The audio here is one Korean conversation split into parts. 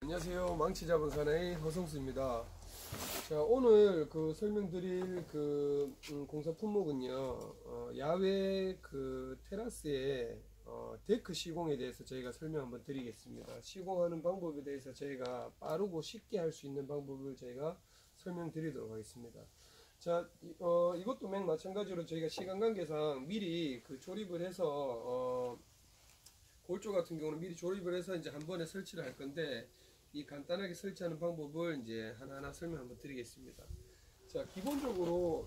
안녕하세요. 망치잡은 사나이 허성수입니다. 자, 오늘 설명드릴 공사 품목은요, 야외 테라스에 데크 시공에 대해서 저희가 설명 한번 드리겠습니다. 시공하는 방법에 대해서 저희가 빠르고 쉽게 할 수 있는 방법을 저희가 설명드리도록 하겠습니다. 자, 이것도 맨 마찬가지로 저희가 시간 관계상 미리 조립을 해서 골조 같은 경우는 미리 조립을 해서 이제 한 번에 설치를 할 건데, 이 간단하게 설치하는 방법을 이제 하나하나 설명 한번 드리겠습니다. 자, 기본적으로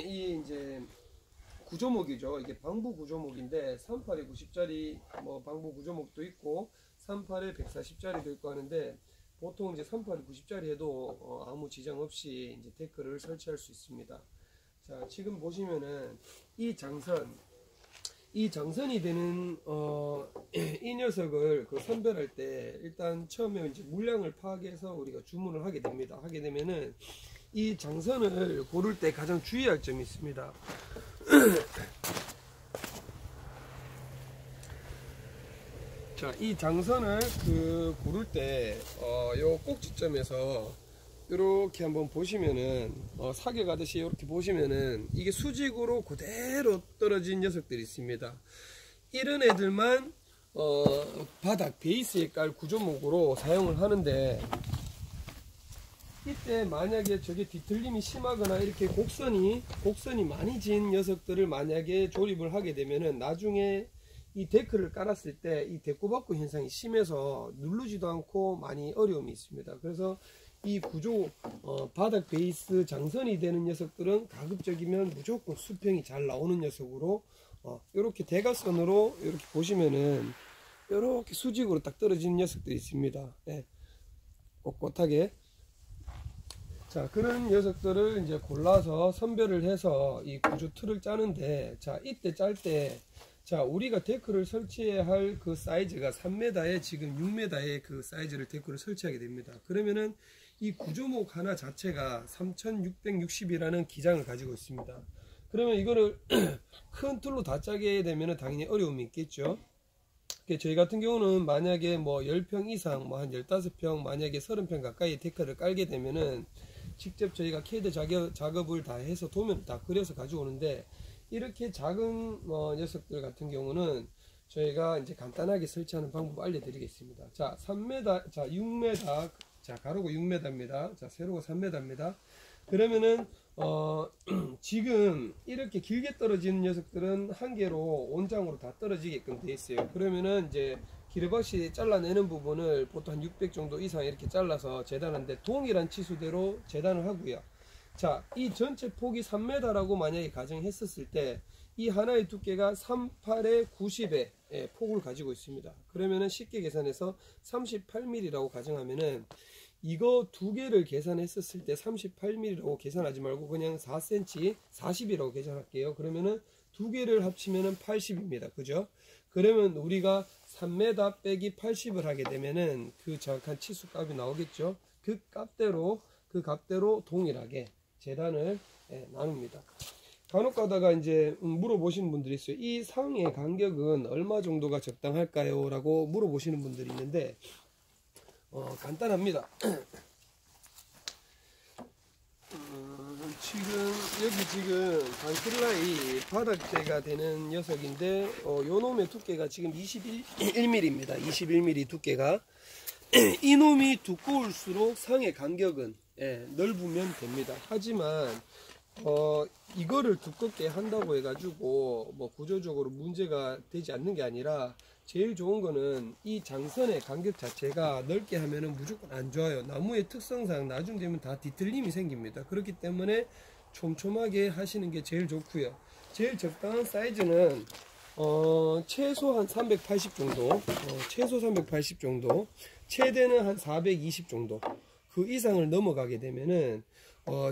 이 이제 구조목이죠. 이게 방부 구조목인데 38에 90짜리 방부 구조목도 있고 38에 140짜리도 있고 하는데, 보통 이제 38에 90짜리 해도 아무 지장 없이 이제 데크를 설치할 수 있습니다. 자, 지금 보시면은 이 장선이 되는 이 녀석을 선별할 때 일단 처음에 이제 물량을 파악해서 우리가 주문을 하게 됩니다. 하게 되면은 이 장선을 고를 때 가장 주의할 점이 있습니다. 자, 이 장선을 고를 때 요 꼭지점에서 이렇게 한번 보시면은 사계 가듯이 이렇게 보시면은 이게 수직으로 그대로 떨어진 녀석들이 있습니다. 이런 애들만 바닥 베이스에 깔 구조목으로 사용을 하는데, 이때 만약에 저게 뒤틀림이 심하거나 이렇게 곡선이 많이 진 녀석들을 만약에 조립을 하게 되면은 나중에 이 데크를 깔았을 때 이 데코박구 현상이 심해서 누르지도 않고 많이 어려움이 있습니다. 그래서 이 구조 바닥 베이스 장선이 되는 녀석들은 가급적이면 무조건 수평이 잘 나오는 녀석으로 이렇게 대각선으로 이렇게 보시면은 이렇게 수직으로 딱 떨어지는 녀석들이 있습니다. 네. 꼿꼿하게. 자, 그런 녀석들을 이제 골라서 선별을 해서 이 구조 틀을 짜는데, 자, 이때 짤 때, 자, 우리가 데크를 설치해야 할 그 사이즈가 3m에 지금 6m의 그 사이즈를 데크를 설치하게 됩니다. 그러면은 이 구조목 하나 자체가 3660이라는 기장을 가지고 있습니다. 그러면 이거를 큰 틀로 다 짜게 되면은 당연히 어려움이 있겠죠. 저희 같은 경우는 만약에 10평 이상, 한 15평, 만약에 30평 가까이 데크를 깔게 되면은 직접 저희가 캐드 작업을 다 해서 도면을 다 그려서 가져오는데, 이렇게 작은 녀석들 같은 경우는 저희가 이제 간단하게 설치하는 방법 알려드리겠습니다. 자, 3m, 자, 6m, 자, 가로가 6m입니다. 자, 세로가 3m입니다. 그러면은 지금 이렇게 길게 떨어지는 녀석들은 한 개로 온장으로 다 떨어지게끔 되어 있어요. 그러면은 이제 기르박시 잘라내는 부분을 보통 한 600 정도 이상 이렇게 잘라서 재단하는데, 동일한 치수대로 재단을 하고요. 자, 이 전체 폭이 3m라고 만약에 가정했었을 때 이 하나의 두께가 38에 90의 폭을 가지고 있습니다. 그러면은 쉽게 계산해서 38mm라고 가정하면은, 이거 두 개를 계산했었을 때 38mm라고 계산하지 말고 그냥 4cm 40이라고 계산할게요. 그러면은 두 개를 합치면은 80입니다. 그죠? 그러면 우리가 3m 빼기 80을 하게 되면은 그 정확한 치수값이 나오겠죠. 그 값대로 동일하게 재단을 나눕니다. 간혹 가다가 이제 물어보시는 분들이 있어요. 이 상의 간격은 얼마 정도가 적당할까요? 라고 물어보시는 분들이 있는데, 간단합니다. 지금 방클라이 바닥재가 되는 녀석인데, 요 놈의 두께가 지금 21mm입니다. 21mm 두께가. 이놈이 두꺼울수록 상의 간격은 넓으면 됩니다. 하지만 이거를 두껍게 한다고 해가지고 구조적으로 문제가 되지 않는 게 아니라, 제일 좋은 거는 이 장선의 간격 자체가 넓게 하면은 무조건 안 좋아요. 나무의 특성상 나중 되면 다 뒤틀림이 생깁니다. 그렇기 때문에 촘촘하게 하시는 게 제일 좋고요. 제일 적당한 사이즈는 최소 한 380 정도, 최소 380 정도, 최대는 한 420 정도, 그 이상을 넘어가게 되면은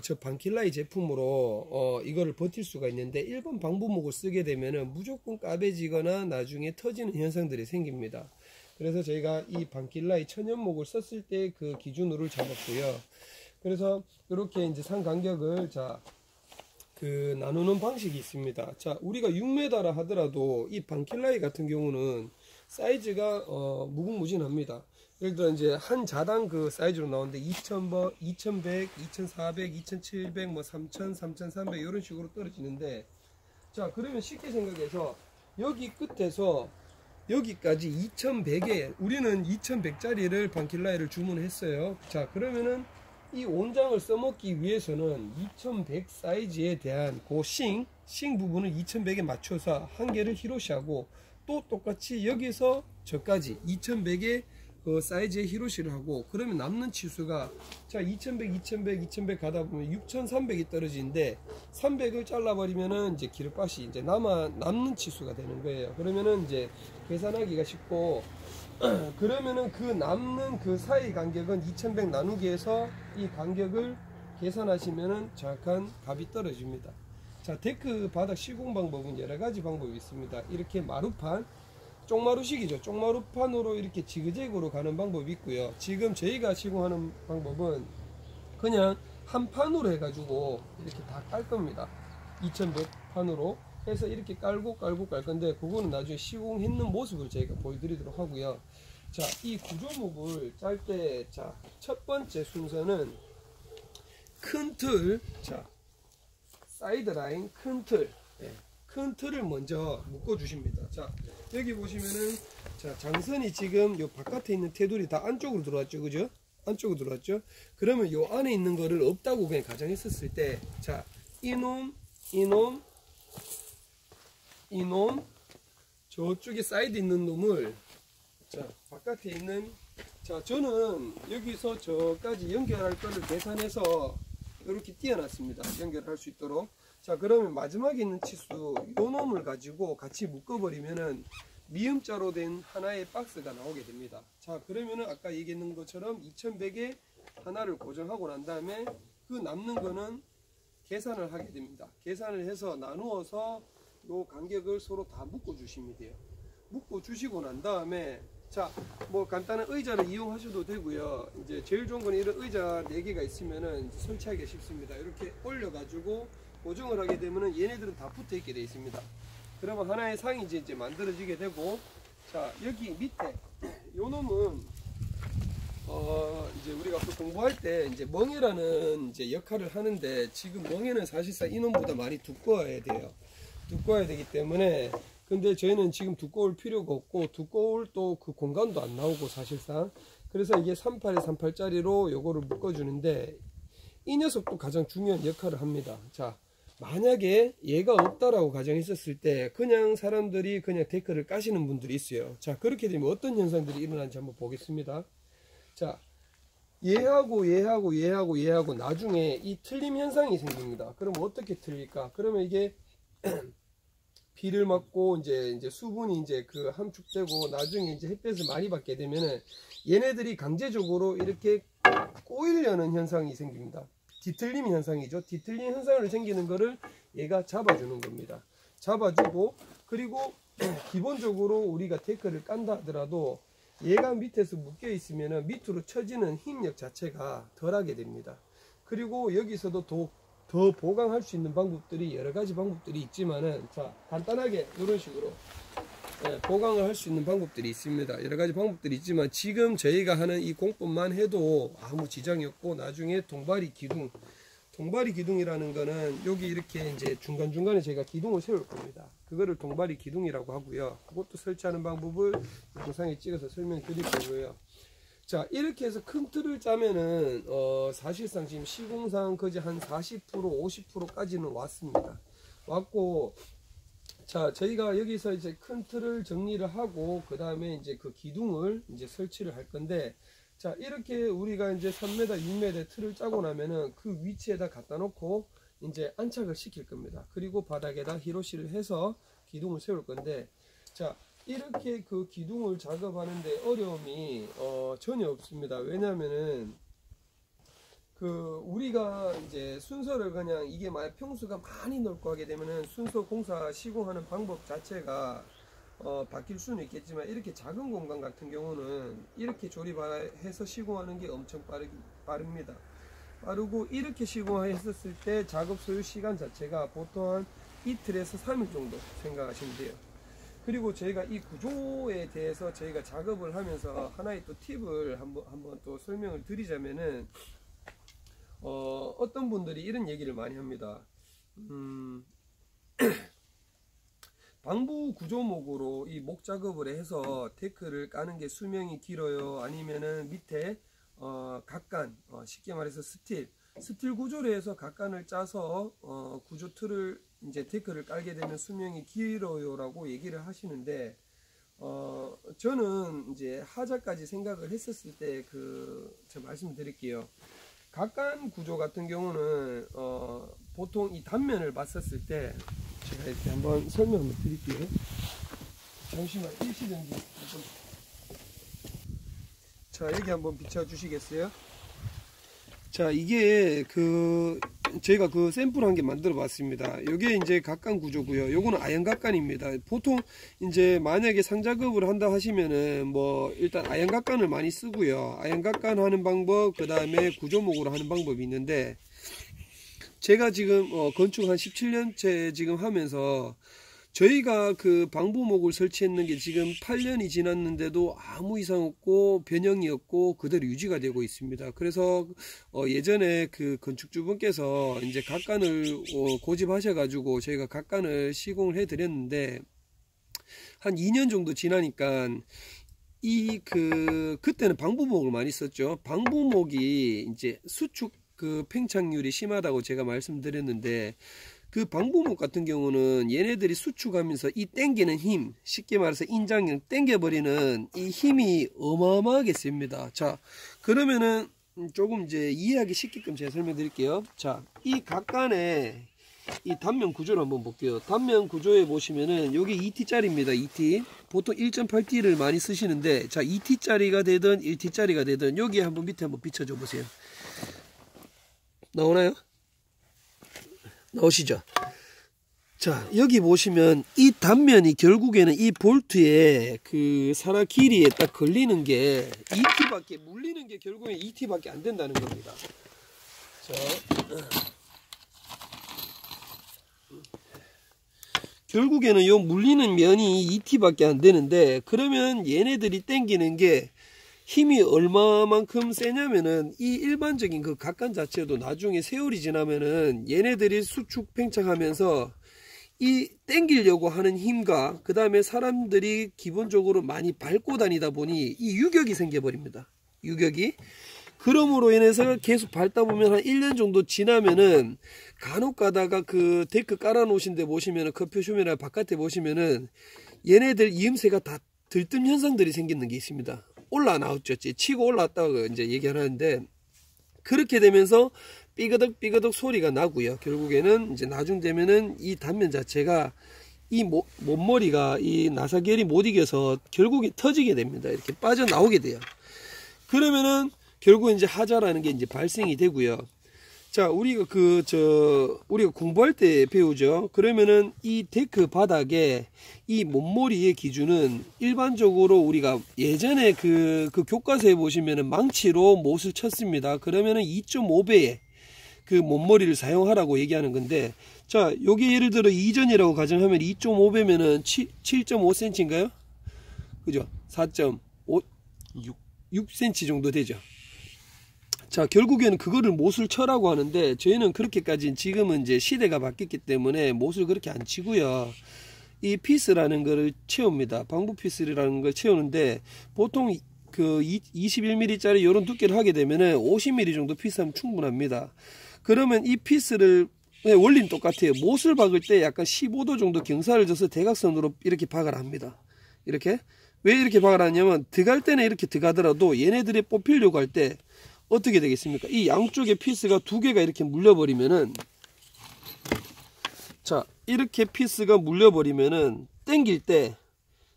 저 방킬라이 제품으로 이거를 버틸 수가 있는데, 일본 방부목을 쓰게 되면은 무조건 까매지거나 나중에 터지는 현상들이 생깁니다. 그래서 저희가 이 방킬라이 천연목을 썼을 때 그 기준으로 잡았고요. 그래서 이렇게 이제 상 간격을 나누는 방식이 있습니다. 자, 우리가 6m라 하더라도 이 방킬라이 같은 경우는 사이즈가 무궁무진합니다. 예를 들어 이제 한 자당 그 사이즈로 나오는데 2000, 2100, 2400, 2700, 뭐 3000, 3300 이런 식으로 떨어지는데, 자 그러면 쉽게 생각해서 여기 끝에서 여기까지 2100에 우리는 2100짜리를 반킬라이를 주문했어요. 자 그러면은 이 온장을 써먹기 위해서는 2100 사이즈에 대한 그 싱 부분을 2100에 맞춰서 한 개를 히로시하고, 또 똑같이 여기서 저까지 2100의 그 사이즈의 히로시를 하고, 그러면 남는 치수가 자 2100, 2100, 2100 가다 보면 6300이 떨어지는데 300을 잘라버리면은 이제 기름밭이 이제 남는 치수가 되는 거예요. 그러면은 이제 계산하기가 쉽고, 그러면은 그 남는 그 사이 간격은 2100 나누기 해서 이 간격을 계산하시면은 정확한 값이 떨어집니다. 자 데크 바닥 시공 방법은 여러가지 방법이 있습니다. 이렇게 마루판, 쪽마루식이죠. 쪽마루판으로 이렇게 지그재그로 가는 방법이 있고요. 지금 저희가 시공하는 방법은 그냥 한 판으로 해가지고 이렇게 다 깔 겁니다. 2100 판으로 해서 이렇게 깔고 깔 건데, 그거는 나중에 시공했는 모습을 저희가 보여드리도록 하고요. 자, 이 구조목을 짤 때, 자, 첫 번째 순서는 큰 틀, 자, 사이드 라인 큰 틀, 큰 틀을 먼저 묶어 주십니다. 자, 여기 보시면은, 자, 장선이 지금 요 바깥에 있는 테두리 다 안쪽으로 들어왔죠, 그죠? 안쪽으로 들어왔죠? 그러면 요 안에 있는 거를 없다고 그냥 가정했었을 때, 자, 이놈, 저쪽에 사이드 있는 놈을, 자, 바깥에 있는, 자, 저는 여기서 저까지 연결할 거를 계산해서 이렇게 띄어놨습니다. 연결할 수 있도록. 자, 그러면 마지막에 있는 치수 요 놈을 가지고 같이 묶어버리면은 미음자로 된 하나의 박스가 나오게 됩니다. 자, 그러면은 아까 얘기했는 것처럼 2100에 하나를 고정하고 난 다음에 그 남는 거는 계산을 하게 됩니다. 계산을 해서 나누어서 요 간격을 서로 다 묶어 주시면 돼요. 묶어 주시고 난 다음에, 자, 뭐 간단한 의자를 이용하셔도 되고요. 이제 제일 좋은 건 이런 의자 4개가 있으면은 설치하기 쉽습니다. 이렇게 올려 가지고 고정을 하게 되면은 얘네들은 다 붙어 있게 되어 있습니다. 그러면 하나의 상이 이제 만들어지게 되고, 자, 여기 밑에 요 놈은 이제 우리가 또 공부할 때 이제 멍에라는 이제 역할을 하는데, 지금 멍에는 사실상 이놈보다 많이 두꺼워야 돼요. 두꺼워야 되기 때문에, 근데 저희는 지금 두꺼울 필요가 없고, 두꺼울 또 그 공간도 안 나오고 사실상, 그래서 이게 38에 38짜리로 요거를 묶어주는데, 이 녀석도 가장 중요한 역할을 합니다. 자, 만약에 얘가 없다라고 가정했었을 때 그냥 사람들이 그냥 데크를 까시는 분들이 있어요. 자, 그렇게 되면 어떤 현상들이 일어나는지 한번 보겠습니다. 자, 얘하고 나중에 이 틀림 현상이 생깁니다. 그럼 어떻게 틀릴까? 그러면 이게 비를 맞고 이제 수분이 이제 그 함축되고 나중에 이제 햇볕을 많이 받게 되면은 얘네들이 강제적으로 이렇게 꼬이려는 현상이 생깁니다. 뒤틀림 현상이죠. 뒤틀림 현상을 생기는 거를 얘가 잡아주는 겁니다. 잡아주고, 그리고 기본적으로 우리가 데크를 깐다 하더라도 얘가 밑에서 묶여 있으면은 밑으로 쳐지는 힘력 자체가 덜하게 됩니다. 그리고 여기서도 더 보강할 수 있는 방법들이 여러 가지 방법들이 있지만은, 자, 간단하게 이런 식으로 보강을 할 수 있는 방법들이 있습니다. 여러 가지 방법들이 있지만 지금 저희가 하는 이 공법만 해도 아무 지장이 없고, 나중에 동바리 기둥이라는 거는 여기 이렇게 이제 중간중간에 저희가 기둥을 세울 겁니다. 그거를 동바리 기둥이라고 하고요. 그것도 설치하는 방법을 영상에 찍어서 설명드릴 거고요. 자, 이렇게 해서 큰 틀을 짜면은 사실상 지금 시공상 거의 한 40%, 50%까지는 왔고, 자, 저희가 여기서 이제 큰 틀을 정리를 하고 그 다음에 이제 그 기둥을 이제 설치를 할 건데, 자, 이렇게 우리가 이제 3m, 6m의 틀을 짜고 나면은 그 위치에다 갖다 놓고 이제 안착을 시킬 겁니다. 그리고 바닥에다 히로시를 해서 기둥을 세울 건데, 자, 이렇게 그 기둥을 작업하는데 어려움이 전혀 없습니다. 왜냐면은 우리가 이제 순서를 그냥, 이게 만약 평수가 많이 넓고 하게 되면은 순서 공사 시공하는 방법 자체가 바뀔 수는 있겠지만, 이렇게 작은 공간 같은 경우는 이렇게 조립해서 시공하는 게 엄청 빠릅니다. 빠르고, 이렇게 시공했었을 때 작업 소요 시간 자체가 보통 한 이틀에서 3일 정도 생각하시면 돼요. 그리고 저희가 이 구조에 대해서 저희가 작업을 하면서 하나의 또 팁을 한번 또 설명을 드리자면은, 어떤 분들이 이런 얘기를 많이 합니다. 방부 구조목으로 이 목 작업을 해서 데크를 까는 게 수명이 길어요? 아니면은 밑에 각간, 쉽게 말해서 스틸 구조로 해서 각간을 짜서 구조 틀을 이제 데크를 깔게 되면 수명이 길어요 라고 얘기를 하시는데, 저는 이제 하자까지 생각을 했었을 때 제가 말씀드릴게요. 각간 구조 같은 경우는 보통 이 단면을 봤었을 때, 제가 이렇게 한번 설명 한번 드릴게요. 잠시만 일시정지. 자, 여기 한번 비춰 주시겠어요? 자, 이게 저희가 샘플 한 개 만들어 봤습니다. 이게 이제 각간 구조고요. 요거는 아연 각간입니다. 보통 이제 만약에 상작업을 한다 하시면은 뭐 일단 아연 각간을 많이 쓰고요. 아연 각간 하는 방법, 그 다음에 구조목으로 하는 방법이 있는데, 제가 지금 건축 한 17년째 지금 하면서 저희가 방부목을 설치했는 게 지금 8년이 지났는데도 아무 이상 없고 변형이 없고 그대로 유지가 되고 있습니다. 그래서 예전에 건축주분께서 이제 각간을 고집하셔가지고 저희가 각간을 시공을 해드렸는데, 한 2년 정도 지나니까 그때는 방부목을 많이 썼죠. 방부목이 이제 수축 팽창률이 심하다고 제가 말씀드렸는데, 방부목 같은 경우는 얘네들이 수축하면서 이 당기는 힘, 쉽게 말해서 인장형 당겨버리는 이 힘이 어마어마하게 셉니다. 자, 그러면은 조금 이제 이해하기 쉽게끔 제가 설명드릴게요. 자, 이 각간의 이 단면 구조를 한번 볼게요. 단면 구조에 보시면은 요게 2T짜리입니다. 2T. 보통 1.8T를 많이 쓰시는데, 자, 2T짜리가 되든 1T짜리가 되든 여기 한번 밑에 한번 비춰줘 보세요. 나오나요? 나오시죠? 자, 여기 보시면 이 단면이 결국에는 이 볼트에 사라 길이에 딱 걸리는 게 2T밖에, 물리는 게 결국엔 2T밖에 안 된다는 겁니다. 자, 결국에는 요 물리는 면이 2T밖에 안 되는데, 그러면 얘네들이 당기는 게 힘이 얼마만큼 세냐면은, 이 일반적인 각간 자체도 나중에 세월이 지나면은 얘네들이 수축 팽창하면서 이 당기려고 하는 힘과 그 다음에 사람들이 기본적으로 많이 밟고 다니다 보니 이 유격이 생겨버립니다. 유격이. 그럼으로 인해서 계속 밟다 보면 한 1년 정도 지나면은 간혹 가다가 데크 깔아 놓으신 데 보시면은 커피숍이나 바깥에 보시면은 얘네들 이음새가 다 들뜸 현상들이 생기는 게 있습니다. 올라 나왔죠. 치고 올라왔다고 이제 얘기하는데, 그렇게 되면서 삐그덕 소리가 나고요. 결국에는 이제 나중 되면은 이 단면 자체가 이 몸머리가 이 나사결이 못 이겨서 결국에 터지게 됩니다. 이렇게 빠져나오게 돼요. 그러면은 결국 이제 하자라는 게 이제 발생이 되고요. 자, 우리가 우리가 공부할 때 배우죠. 그러면은 이 데크 바닥에 이 몸머리의 기준은 일반적으로 우리가 예전에 교과서에 보시면은 망치로 못을 쳤습니다. 그러면은 2.5배의 몸머리를 사용하라고 얘기하는 건데, 자, 요게 예를 들어 이전이라고 가정하면 2.5배면은 7.5cm인가요? 그죠? 4.6cm 정도 되죠. 자, 결국에는 그거를 못을 쳐라고 하는데, 저희는 그렇게까지 지금은 이제 시대가 바뀌었기 때문에 못을 그렇게 안 치고요. 이 피스라는 거를 채웁니다. 방부 피스라는 걸 채우는데, 보통 21mm 짜리 이런 두께를 하게 되면은 50mm 정도 피스하면 충분합니다. 그러면 이 피스를, 원리는 똑같아요. 못을 박을 때 약간 15도 정도 경사를 줘서 대각선으로 이렇게 박을 합니다. 이렇게. 왜 이렇게 박을 하냐면, 들어갈 때는 이렇게 들어가더라도 얘네들이 뽑히려고 할 때 어떻게 되겠습니까? 이 양쪽에 피스가 두 개가 이렇게 물려버리면은, 자, 이렇게 피스가 물려버리면은 당길 때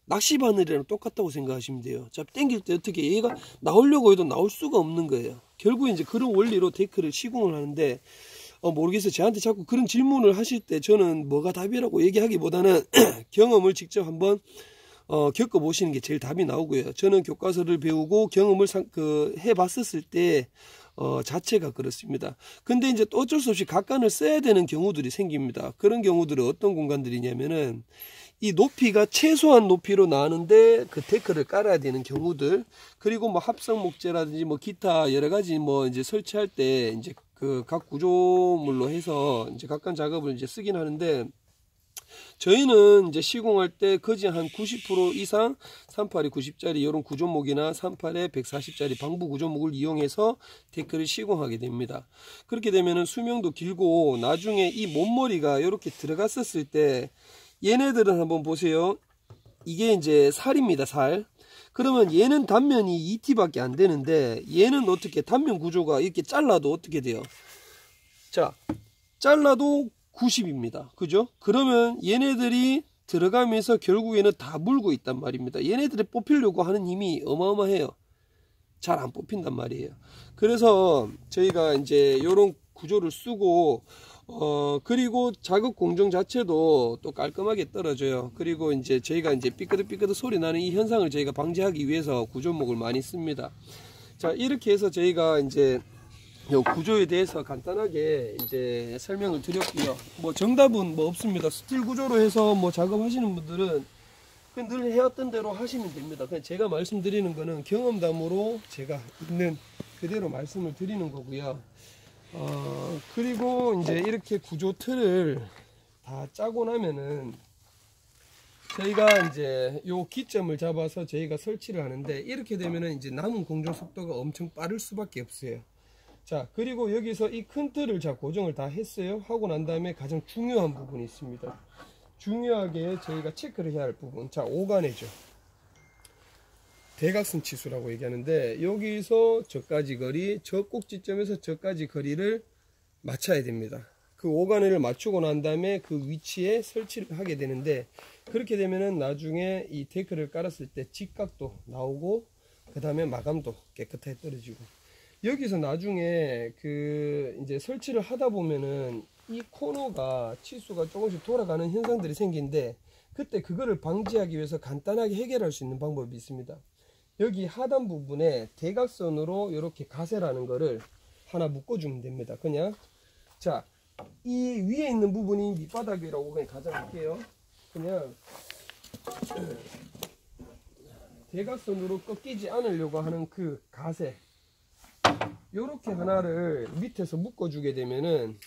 낚시 바늘이랑 똑같다고 생각하시면 돼요. 자, 당길 때 어떻게 얘가 나오려고 해도 나올 수가 없는 거예요. 결국 이제 그런 원리로 데크를 시공을 하는데, 모르겠어요. 저한테 자꾸 그런 질문을 하실 때 저는 뭐가 답이라고 얘기하기보다는 경험을 직접 한번 겪어보시는 게 제일 답이 나오고요. 저는 교과서를 배우고 경험을 해봤었을 때 자체가 그렇습니다. 근데 이제 또 어쩔 수 없이 각간을 써야 되는 경우들이 생깁니다. 그런 경우들은 어떤 공간들이냐면은 이 높이가 최소한 높이로 나는데 그 데크를 깔아야 되는 경우들, 그리고 뭐 합성 목재라든지 뭐 기타 여러 가지 뭐 이제 설치할 때 이제 그 각 구조물로 해서 이제 각간 작업을 이제 쓰긴 하는데, 저희는 이제 시공할 때 거진 한 90% 이상 38에 90짜리 이런 구조목이나 38에 140짜리 방부 구조목을 이용해서 데크를 시공하게 됩니다. 그렇게 되면은 수명도 길고 나중에 이 몸머리가 이렇게 들어갔었을 때 얘네들은 한번 보세요. 이게 이제 살입니다, 살. 그러면 얘는 단면이 2T밖에 안 되는데 얘는 어떻게 단면 구조가 이렇게 잘라도 어떻게 돼요? 자, 잘라도 90입니다. 그죠? 그러면 얘네들이 들어가면서 결국에는 다 물고 있단 말입니다. 얘네들이 뽑히려고 하는 힘이 어마어마해요. 잘 안 뽑힌단 말이에요. 그래서 저희가 이제 요런 구조를 쓰고 그리고 작업 공정 자체도 또 깔끔하게 떨어져요. 그리고 이제 저희가 이제 삐끄덕삐끄덕 소리 나는 이 현상을 저희가 방지하기 위해서 구조목을 많이 씁니다. 자, 이렇게 해서 저희가 이제 요 구조에 대해서 간단하게 이제 설명을 드렸고요. 뭐 정답은 뭐 없습니다. 스틸 구조로 해서 뭐 작업하시는 분들은 늘 해왔던 대로 하시면 됩니다. 그냥 제가 말씀드리는 거는 경험담으로 제가 있는 그대로 말씀을 드리는 거고요. 그리고 이제 이렇게 구조 틀을 다 짜고 나면은 저희가 이제 요 기점을 잡아서 저희가 설치를 하는데, 이렇게 되면은 이제 남은 공정 속도가 엄청 빠를 수밖에 없어요. 자, 그리고 여기서 이 큰 틀을 자 고정을 다 했어요. 하고 난 다음에 가장 중요한 부분이 있습니다. 중요하게 저희가 체크를 해야 할 부분, 자, 오간해죠. 대각선 치수라고 얘기하는데, 여기서 저까지 거리, 저 꼭지점에서 저까지 거리를 맞춰야 됩니다. 그 오간해를 맞추고 난 다음에 그 위치에 설치를 하게 되는데, 그렇게 되면은 나중에 이 데크를 깔았을 때 직각도 나오고 그 다음에 마감도 깨끗하게 떨어지고, 여기서 나중에 그 이제 설치를 하다 보면은 이 코너가 치수가 조금씩 돌아가는 현상들이 생기는데, 그때 그거를 방지하기 위해서 간단하게 해결할 수 있는 방법이 있습니다. 여기 하단 부분에 대각선으로 이렇게 가세라는 거를 하나 묶어주면 됩니다. 그냥 자, 이 위에 있는 부분이 밑바닥이라고 그냥 가정할게요. 그냥 대각선으로 꺾이지 않으려고 하는 그 가세, 요렇게 하나를 밑에서 묶어주게 되면은,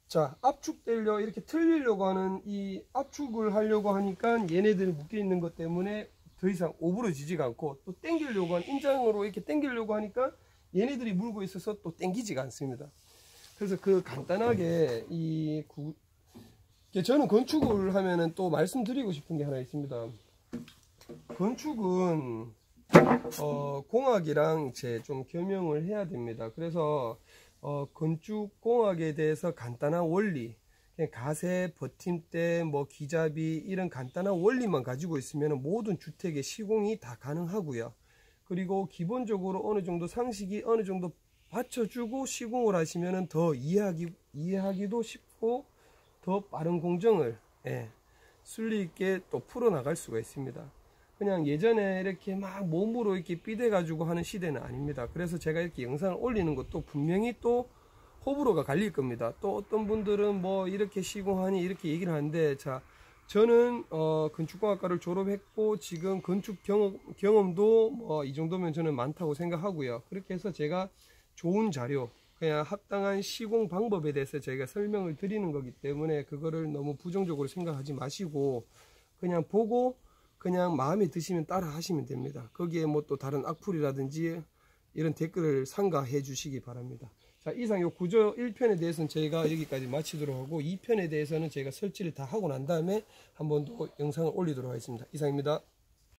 자, 압축되려 이렇게 틀리려고 하는 이 압축을 하려고 하니까 얘네들이 묶여 있는 것 때문에 더 이상 오부러지지가 않고, 또 당기려고 하는 인장으로 이렇게 당기려고 하니까 얘네들이 물고 있어서 또 당기지가 않습니다. 그래서 그 간단하게 저는 건축을 하면은 또 말씀드리고 싶은 게 하나 있습니다. 건축은 공학이랑 제 좀 겸용을 해야 됩니다. 그래서 건축 공학에 대해서 간단한 원리, 가세, 버팀대, 뭐 기잡이 이런 간단한 원리만 가지고 있으면 모든 주택의 시공이 다 가능하고요. 그리고 기본적으로 어느 정도 상식이 어느 정도 받쳐주고 시공을 하시면 더 이해하기도 쉽고 더 빠른 공정을 순리 있게 또 풀어나갈 수가 있습니다. 그냥 예전에 이렇게 막 몸으로 이렇게 삐대 가지고 하는 시대는 아닙니다. 그래서 제가 이렇게 영상을 올리는 것도 분명히 또 호불호가 갈릴 겁니다. 또 어떤 분들은 뭐 이렇게 시공하니 이렇게 얘기를 하는데, 자, 저는 건축공학과를 졸업했고 지금 건축 경험도 뭐 이 정도면 저는 많다고 생각하고요. 그렇게 해서 제가 좋은 자료, 그냥 합당한 시공 방법에 대해서 저희가 설명을 드리는 거기 때문에 그거를 너무 부정적으로 생각하지 마시고 그냥 보고 그냥 마음에 드시면 따라 하시면 됩니다. 거기에 뭐 또 다른 악플이라든지 이런 댓글을 삼가해 주시기 바랍니다. 자, 이상 요 구조 1편에 대해서는 저희가 여기까지 마치도록 하고 2편에 대해서는 저희가 설치를 다 하고 난 다음에 한 번 더 영상을 올리도록 하겠습니다. 이상입니다.